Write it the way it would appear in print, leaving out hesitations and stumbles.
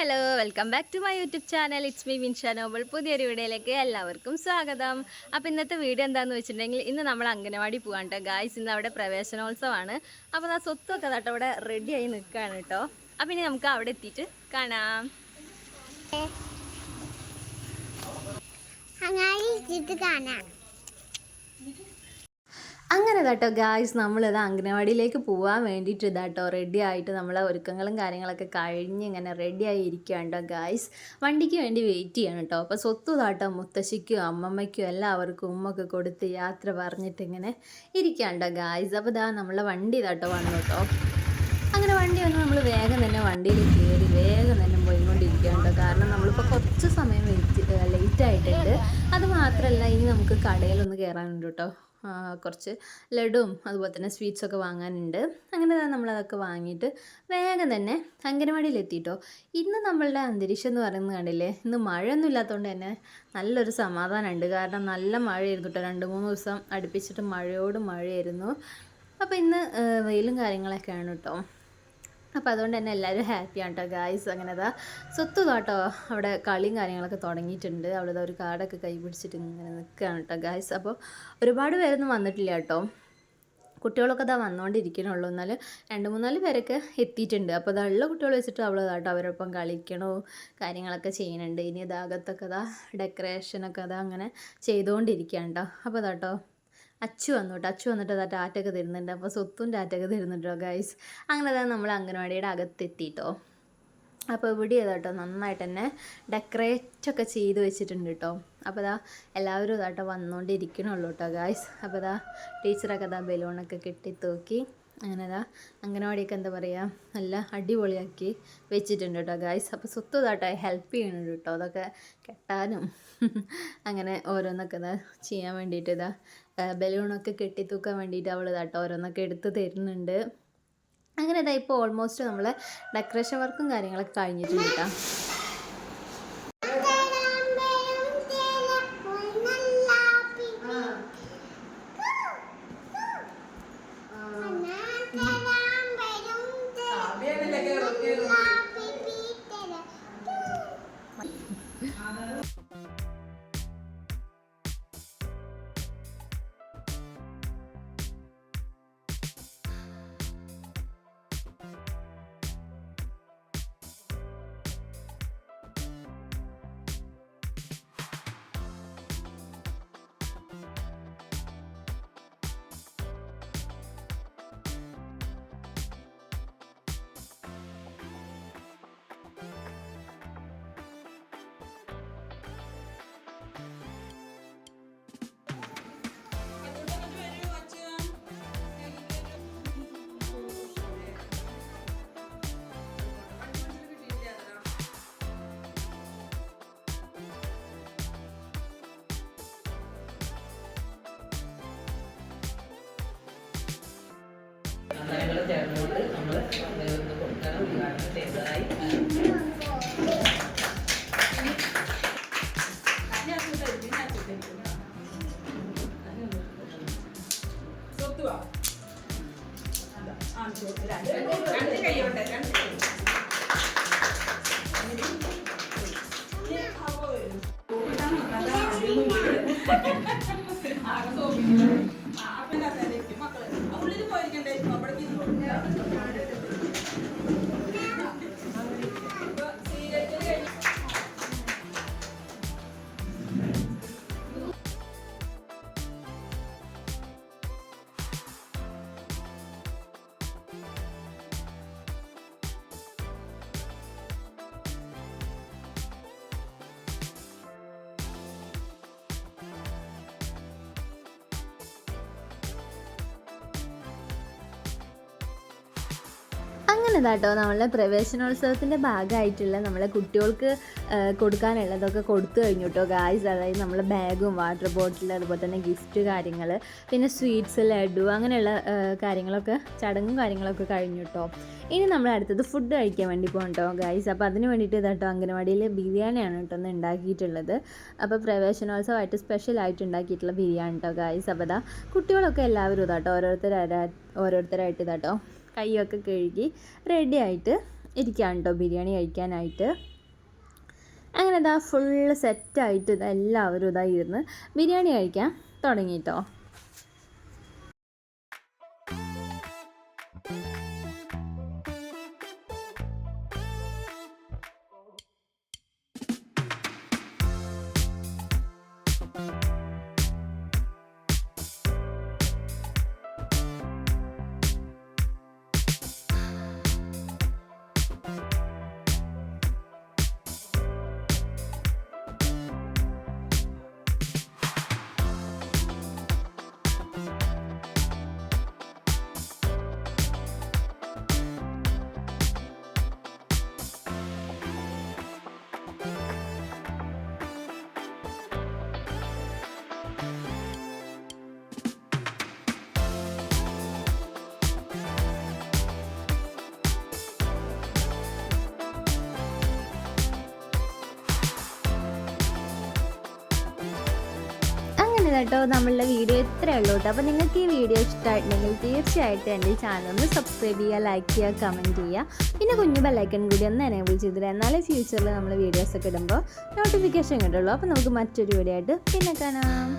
Hello welcome back to my YouTube channel. It's me Vinsha Nobel. പുതിയൊരു വീഡിയോയിലേക്ക് എല്ലാവർക്കും സ്വാഗതം. അപ്പോൾ ഇന്നത്തെ വീഡിയോ എന്താണെന്ന് വെച്ചിട്ടുണ്ടെങ്കിൽ ഇന്ന് നമ്മൾ അംഗനവാടി പോകാൻ കേട്ടോ ഗായ്സ്. ഇന്ന് അവിടെ പ്രവേശനോത്സവമാണ്. അപ്പോൾ ആ സ്വത്തൊക്കെ കേട്ടോ അവിടെ റെഡിയായി നിൽക്കുകയാണ് കേട്ടോ. അപ്പോൾ ഇനി നമുക്ക് അവിടെ എത്തിയിട്ട് കാണാം. അങ്ങനെ കേട്ടോ ഗായ്സ്, നമ്മളിത് അംഗനവാടിയിലേക്ക് പോകാൻ വേണ്ടിയിട്ട് ഇതാട്ടോ റെഡി ആയിട്ട് നമ്മളെ ഒരുക്കങ്ങളും കാര്യങ്ങളൊക്കെ കഴിഞ്ഞ് ഇങ്ങനെ റെഡി ആയി ഇരിക്കുകയാണ് കേട്ടോ ഗായ്സ്. വണ്ടിക്ക് വേണ്ടി വെയിറ്റ് ചെയ്യണം കേട്ടോ. അപ്പോൾ സ്വത്ത് താട്ടോ മുത്തശ്ശിക്കും അമ്മമ്മയ്ക്കും എല്ലാവർക്കും ഉമ്മൊക്കെ കൊടുത്ത് യാത്ര പറഞ്ഞിട്ട് ഇങ്ങനെ ഇരിക്കുകയാണ് കേട്ടോ ഗായ്സ്. അപ്പോൾ ഇതാ നമ്മളെ വണ്ടി ഇതാട്ടോ വന്നു കേട്ടോ. അങ്ങനെ വണ്ടി വന്ന് നമ്മൾ വേഗം തന്നെ വണ്ടിയിൽ കയറി വേഗം തന്നെ പോയിക്കൊണ്ടിരിക്കുകയാണ് കേട്ടോ. കാരണം നമ്മളിപ്പോൾ കുറച്ച് സമയം ലേറ്റ് ആയിട്ടുണ്ട്. അത് മാത്രമല്ല, ഇനി നമുക്ക് കടയിലൊന്ന് കയറാനുണ്ട് കേട്ടോ. കുറച്ച് ലഡുവും അതുപോലെ തന്നെ സ്വീറ്റ്സൊക്കെ വാങ്ങാനുണ്ട്. അങ്ങനെ നമ്മളതൊക്കെ വാങ്ങിയിട്ട് വേഗം തന്നെ അംഗനവാടിയിലെത്തിയിട്ടോ. ഇന്ന് നമ്മളുടെ അന്തരീക്ഷം എന്ന് പറയുന്നത് കണ്ടില്ലേ, ഇന്ന് മഴയൊന്നും ഇല്ലാത്തതുകൊണ്ട് തന്നെ നല്ലൊരു സമാധാനമുണ്ട്. കാരണം നല്ല മഴയായിരുന്നു കേട്ടോ. 2-3 ദിവസം അടുപ്പിച്ചിട്ട് മഴയോട് മഴയായിരുന്നു. അപ്പോൾ ഇന്ന് വെയിലും കാര്യങ്ങളൊക്കെയാണ് കേട്ടോ. അപ്പോൾ അതുകൊണ്ട് തന്നെ എല്ലാവരും ഹാപ്പിയാണ് കേട്ടോ ഗായ്സ്. അങ്ങനെ സ്വത്ത് കേട്ടോ അവിടെ കളിയും കാര്യങ്ങളൊക്കെ തുടങ്ങിയിട്ടുണ്ട്. അവിടെ ഒരു കാർഡൊക്കെ കൈ പിടിച്ചിട്ട് ഇങ്ങനെ നിൽക്കുകയാണ് കേട്ടോ ഗായ്സ്. അപ്പോൾ ഒരുപാട് പേരൊന്നും വന്നിട്ടില്ല കേട്ടോ. കുട്ടികളൊക്കെ വന്നുകൊണ്ടിരിക്കണുള്ളൂ. എന്നാലും 2-3-4 പേരൊക്കെ എത്തിയിട്ടുണ്ട്. അപ്പോൾ ഉള്ള കുട്ടികൾ വെച്ചിട്ട് കേട്ടോ അവരൊപ്പം കളിക്കണോ കാര്യങ്ങളൊക്കെ ചെയ്യുന്നുണ്ട്. ഇനി അകത്തൊക്കെ ഡെക്കറേഷനൊക്കെ അങ്ങനെ ചെയ്തുകൊണ്ടിരിക്കുകയാണ് കേട്ടോ. അപ്പോൾ കേട്ടോ അച്ചു വന്നു കേട്ടോ. അച്ചു വന്നിട്ട് ടാറ്റൊക്കെ തരുന്നുണ്ട്. അപ്പോൾ സ്വത്തും ടാറ്റൊക്കെ തരുന്നുണ്ടോ ഗൈസ്. അങ്ങനെ നമ്മൾ അംഗനവാടിയുടെ അകത്തെത്തിയിട്ടോ. അപ്പോൾ ഇവിടെ കേട്ടോ നന്നായിട്ട് തന്നെ ഡെക്കറേറ്റൊക്കെ ചെയ്ത് വെച്ചിട്ടുണ്ട് കേട്ടോ. അപ്പോൾ എല്ലാവരും വന്നുകൊണ്ടിരിക്കണുള്ളൂ കേട്ടോ ഗൈസ്. അപ്പോൾ ടീച്ചറൊക്കെ ബലൂണൊക്കെ കെട്ടിത്തൂക്കി അങ്ങനെ അംഗനവാടിയൊക്കെ എന്താ പറയുക നല്ല അടിപൊളിയാക്കി വെച്ചിട്ടുണ്ട് കേട്ടോ ഗൈസ്. അപ്പോൾ സ്വത്ത് ഹെൽപ്പ് ചെയ്യുന്നുണ്ട് കേട്ടോ അതൊക്കെ കെട്ടാനും അങ്ങനെ ഓരോന്നൊക്കെ ചെയ്യാൻ വേണ്ടിയിട്ട് ബലൂണൊക്കെ കെട്ടിത്തൂക്കാൻ വേണ്ടിയിട്ട് അവൾ ഓരോന്നൊക്കെ എടുത്ത് തരുന്നുണ്ട്. അങ്ങനെ ഇപ്പോൾ ഓൾമോസ്റ്റ് നമ്മളെ ഡെക്കറേഷൻ വർക്കും കാര്യങ്ങളൊക്കെ കഴിഞ്ഞിട്ടുണ്ട് കേട്ടോ. ചേർന്നുകൊണ്ട് നമ്മൾ കൊടുക്കാൻ ഉദ്ഘാടനം ചെയ്തതായി അങ്ങനെ കേട്ടോ നമ്മളെ പ്രവേശനോത്സവത്തിൻ്റെ ഭാഗമായിട്ടുള്ള നമ്മളെ കുട്ടികൾക്ക് കൊടുക്കാനുള്ളതൊക്കെ കൊടുത്തു കഴിഞ്ഞു കേട്ടോ ഗായ്സ്. അതായത് നമ്മളെ ബാഗും വാട്ടർ ബോട്ടിൽ അതുപോലെ തന്നെ ഗിഫ്റ്റ് കാര്യങ്ങൾ പിന്നെ സ്വീറ്റ്സ് ലഡു അങ്ങനെയുള്ള കാര്യങ്ങളൊക്കെ ചടങ്ങും കാര്യങ്ങളൊക്കെ കഴിഞ്ഞു കേട്ടോ. ഇനി നമ്മൾ അടുത്തത് ഫുഡ് കഴിക്കാൻ വേണ്ടി പോകാം കേട്ടോ ഗായ്സ്. അപ്പോൾ അതിന് വേണ്ടിയിട്ട് കേട്ടോ അംഗനവാടിയിൽ ബിരിയാണിയാണ് കേട്ടോ ഒന്ന് ഉണ്ടാക്കിയിട്ടുള്ളത്. അപ്പോൾ പ്രവേശനോത്സവമായിട്ട് സ്പെഷ്യലായിട്ട് ഉണ്ടാക്കിയിട്ടുള്ള ബിരിയാണി കേട്ടോ ഗായ്സ്. അപ്പോൾ കുട്ടികളൊക്കെ എല്ലാവരും കേട്ടോ ഓരോരുത്തരായിട്ട് കേട്ടോ കൈയൊക്കെ കഴുകി റെഡി ആയിട്ട് ഇരിക്കുകയാണ് കേട്ടോ ബിരിയാണി കഴിക്കാനായിട്ട്. അങ്ങനെ ഇതാ ഫുള്ള് സെറ്റായിട്ട് ഇതാ എല്ലാവരും ഇതാ ഇരുന്ന് ബിരിയാണി കഴിക്കാൻ തുടങ്ങിയിട്ടോ. കേട്ടോ നമ്മളുടെ വീഡിയോ ഇത്രയേ ഉള്ളൂ കേട്ടോ. അപ്പോൾ നിങ്ങൾക്ക് ഈ വീഡിയോ ഇഷ്ടമായിട്ടുണ്ടെങ്കിൽ തീർച്ചയായിട്ടും എൻ്റെ ഈ ചാനൽ ഒന്ന് സബ്സ്ക്രൈബ് ചെയ്യുക, ലൈക്ക് ചെയ്യുക, കമൻറ്റ് ചെയ്യുക. പിന്നെ കുഞ്ഞു ബെല്ലൈക്കൺ കൂടി ഒന്ന് എനേബിൾ ചെയ്തിട്ട് എന്നാലേ ഫ്യൂച്ചറിൽ നമ്മൾ വീഡിയോസൊക്കെ ഇടുമ്പോൾ നോട്ടിഫിക്കേഷൻ കിട്ടുള്ളൂ. അപ്പോൾ നമുക്ക് മറ്റൊരു വീഡിയോ ആയിട്ട് പിന്നെ കാണാം.